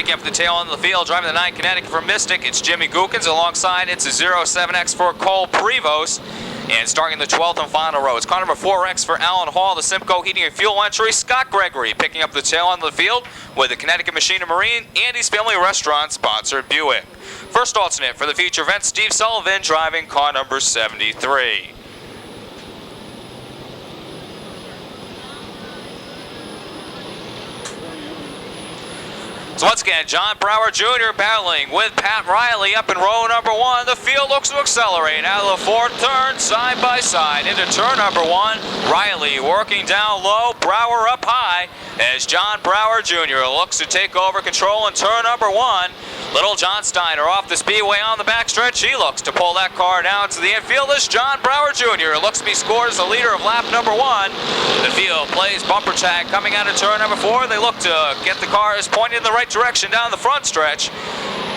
Picking up the tail end of the field, driving the 9 Connecticut for Mystic, it's Jimmy Gookins. Alongside, it's a 07X for Cole Prevost. And starting the 12th and final row, it's car number 4X for Alan Hall, the Simcoe Heating and Fuel entry. Scott Gregory picking up the tail end of the field with the Connecticut Machine and Marine, Andy's Family Restaurant, sponsored Buick. First alternate for the feature event, Steve Sullivan driving car number 73. So once again, John Brouwer Jr. battling with Pat Riley up in row number 1. The field looks to accelerate out of the fourth turn, side by side into turn number 1. Riley working down low, Brouwer up high as John Brouwer Jr. looks to take over control in turn number 1. Little John Steiner off the speedway on the backstretch. He looks to pull that car down to the infield as John Brouwer Jr. looks to be scored as the leader of lap number 1. The field plays bumper tag coming out of turn number 4. They look to get the cars pointed in the right direction down the front stretch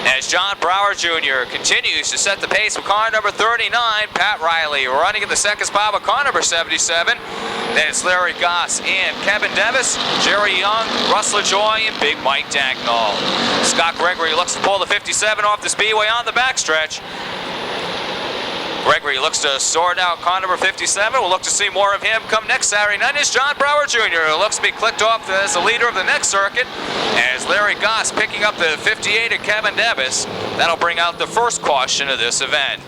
as John Brouwer Jr. continues to set the pace with car number 39. Pat Riley running in the second spot with car number 77. Then it's Larry Goss and Kevin Devis, Jerry Young, Russell Joy, and Big Mike Dagnall. Scott Gregory looks to pull the 57 off the speedway on the backstretch. Gregory looks to sort out car number 57. We'll look to see more of him come next Saturday night as John Brouwer Jr. looks to be clicked off as the leader of the next circuit as Larry Goss picking up the 58 of Kevin Devis. That'll bring out the first caution of this event.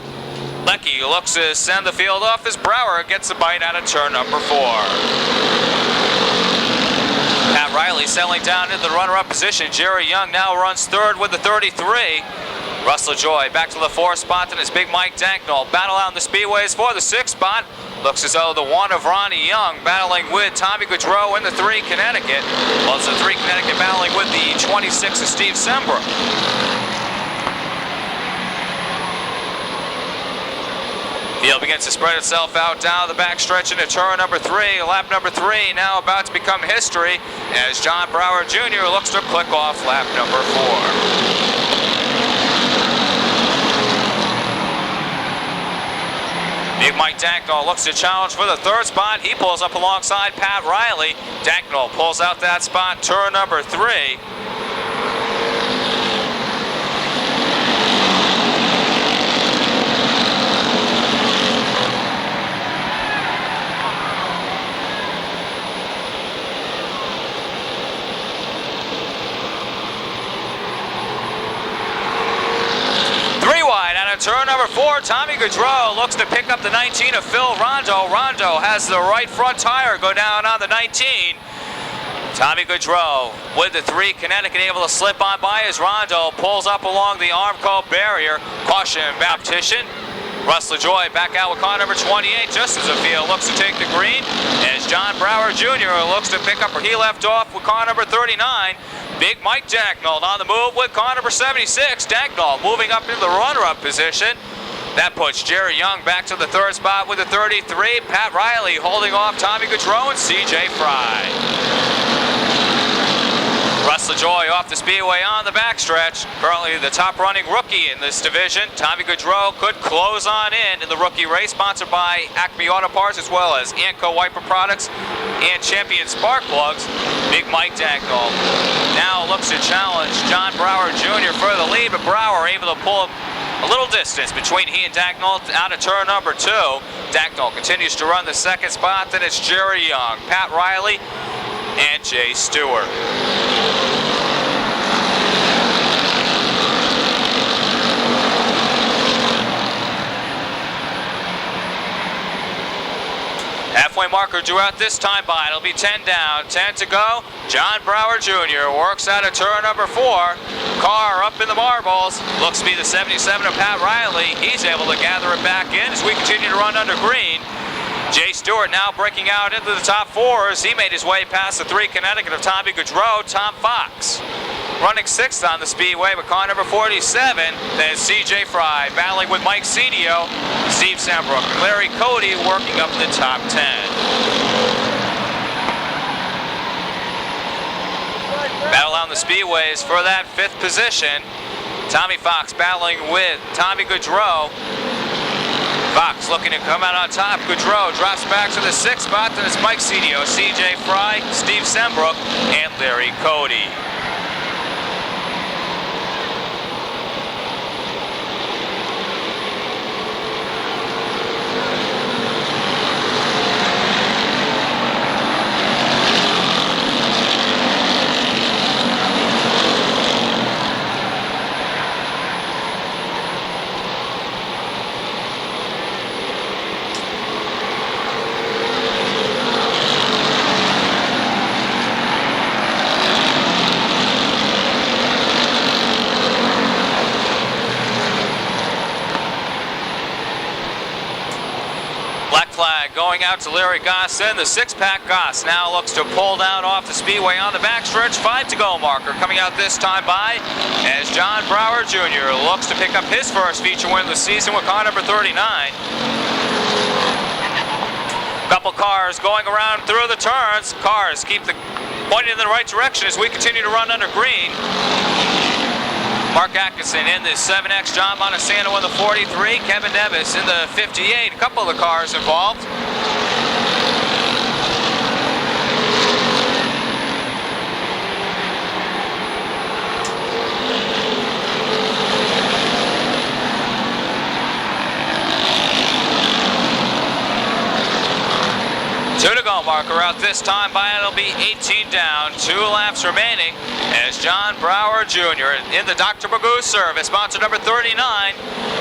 Lecky looks to send the field off as Brouwer gets a bite out of turn number 4. Pat Riley settling down into the runner-up position. Jerry Young now runs third with the 33. Russell Joy back to the 4th spot, and it's Big Mike Danknall battle out in the speedways for the 6th spot. Looks as though the 1 of Ronnie Young battling with Tommy Goudreau in the 3 Connecticut. Well, it's the 3 Connecticut battling with the 26 of Steve Sembrook. Field begins to spread itself out down the backstretch into turn number 3. Lap number 3 now about to become history as John Brouwer Jr. looks to click off lap number 4. Big Mike Danknall looks to challenge for the 3rd spot. He pulls up alongside Pat Riley. Danknall pulls out that spot, turn number 3. Turn number 4, Tommy Goudreau looks to pick up the 19 of Phil Rondo. Rondo has the right front tire go down on the 19. Tommy Goudreau with the 3 Connecticut able to slip on by as Rondo pulls up along the Armco barrier. Caution, Baptician. Russell Joy back out with car number 28 just as the field looks to take the green as John Brouwer Jr. looks to pick up where he left off with car number 39. Big Mike Dagnall on the move with car number 76. Dagnall moving up into the runner-up position. That puts Jerry Young back to the 3rd spot with the 33. Pat Riley holding off Tommy Goudreau and CJ Fry. Russell Joy off the speedway on the backstretch. Currently the top running rookie in this division. Tommy Goudreau could close on in the rookie race, sponsored by Acme Auto Parts as well as Anco Wiper Products and Champion Spark Plugs. Big Mike Dagnall now looks to challenge John Brouwer Jr. for the lead, but Brouwer able to pull a little distance between he and Dagnall out of turn number 2. Dagnall continues to run the 2nd spot, then it's Jerry Young, Pat Riley, and Jay Stewart. Halfway marker drew out this time by. It'll be 10 down, 10 to go. John Brouwer Jr. works out of turn number 4. Car up in the marbles. Looks to be the 77 of Pat Riley. He's able to gather it back in as we continue to run under green. Jay Stewart now breaking out into the top 4 as he made his way past the 3 Connecticut of Tommy Goudreau. Tom Fox running 6th on the speedway with car number 47. Then CJ Fry battling with Mike Cedio, Steve Sembrook, and Larry Cody working up in the top 10. Battle on the speedways for that 5th position. Tommy Fox battling with Tommy Goudreau. Fox looking to come out on top. Goudreau drops back to the 6th spot. Then it's Mike Cedio, CJ Fry, Steve Sembrook, and Larry Cody. coming out to Larry Gosson. The six-pack Goss now looks to pull down off the speedway on the backstretch. 5 to go marker coming out this time by as John Brouwer Jr. looks to pick up his first feature win of the season with car number 39. Couple cars going around through the turns. Cars keep pointing in the right direction as we continue to run under green. Mark Atkinson in the 7X, John Montesano in the 43, Kevin Nevis in the 58. A couple of the cars involved. Two to go marker out this time by it'll be 18 down, 2 laps remaining as John Brouwer Jr. in the Dr. Magoo service, sponsor number 39.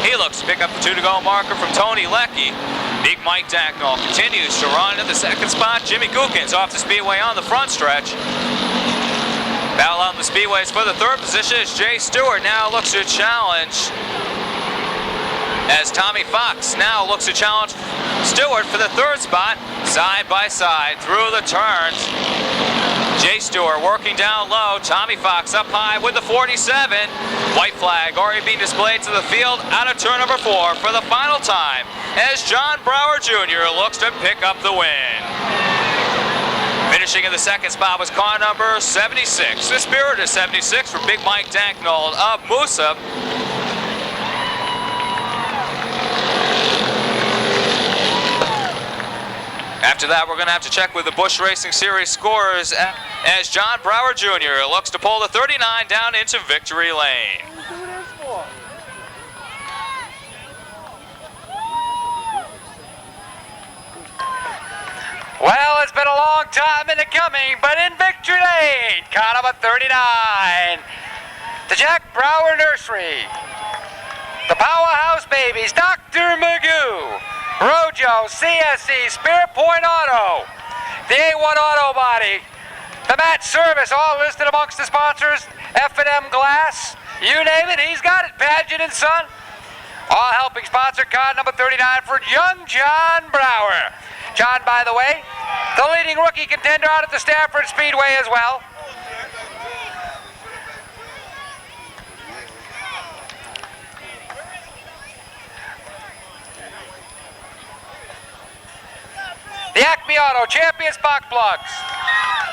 He looks to pick up the 2 to go marker from Tony Leckie. Big Mike Dacknall continues to run in the second spot. Jimmy Gookins off the speedway on the front stretch. Battle out in the speedways for the third position as Jay Stewart now looks to challenge. As Tommy Fox now looks to challenge Stewart for the third spot, side by side through the turns. Jay Stewart working down low, Tommy Fox up high with the 47. White flag already being displayed to the field out of turn number 4 for the final time as John Brouwer Jr. looks to pick up the win. Finishing in the second spot was car number 76. The Spirit is 76 for Big Mike Dacknall of Moosup. After that, we're going to have to check with the Busch Racing Series scores as John Brouwer Jr. looks to pull the 39 down into victory lane. Well, it's been a long time in the coming, but in victory lane, car number 39, the Jack Brouwer Nursery, the Powerhouse Babies, Dr. Magoo, Rojo, CSC, Spirit Point Auto, the A1 Auto Body, the Matt Service, all listed amongst the sponsors, F&M Glass, you name it, he's got it, Paget and Son, all helping sponsor car number 39 for young John Brouwer. John, by the way, the leading rookie contender out at the Stafford Speedway as well. The Acme Auto champion spark plugs.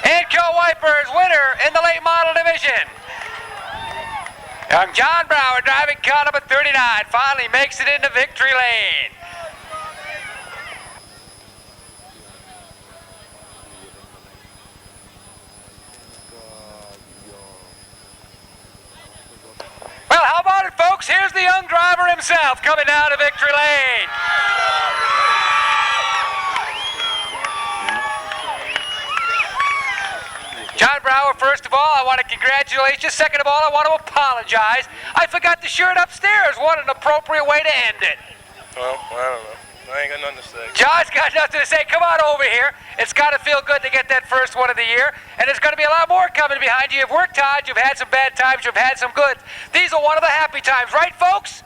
Anco Wipers winner in the late model division. Young John Brouwer driving car number 39 finally makes it into victory lane. Well, how about it, folks? Here's the young driver himself coming down to victory lane. John Brouwer, first of all, I want to congratulate you. Second of all, I want to apologize. I forgot the shirt upstairs. What an appropriate way to end it. Well, I don't know. I ain't got nothing to say. John's got nothing to say. Come on over here. It's got to feel good to get that first one of the year. And there's going to be a lot more coming behind you. You've worked hard. You've had some bad times. You've had some good. These are one of the happy times. Right, folks?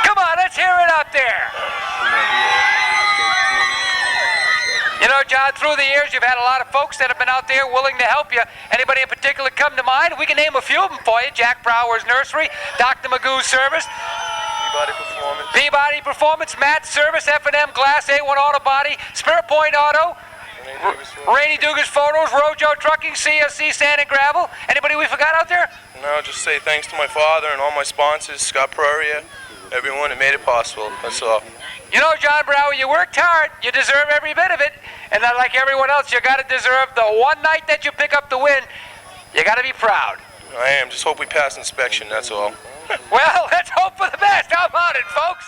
Come on, let's hear it out there. You know, John, through the years, you've had a lot of folks that have been out there willing to help you. Anybody in particular come to mind? We can name a few of them for you. Jack Brouwer's Nursery, Dr. Magoo's Service, Peabody Performance, Matt's Service, F&M Glass, A1 Auto Body, Spirit Point Auto, Rainy Dugas Photos, Rojo Trucking, CSC Sand and Gravel. Anybody we forgot out there? No, just say thanks to my father and all my sponsors, Scott Brouwer, everyone that made it possible. That's all. You know, John Brouwer, you worked hard. You deserve every bit of it. And then, like everyone else, you got to deserve the one night that you pick up the win. You got to be proud. I am. Just hope we pass inspection, that's all. Well, let's hope for the best. How about it, folks?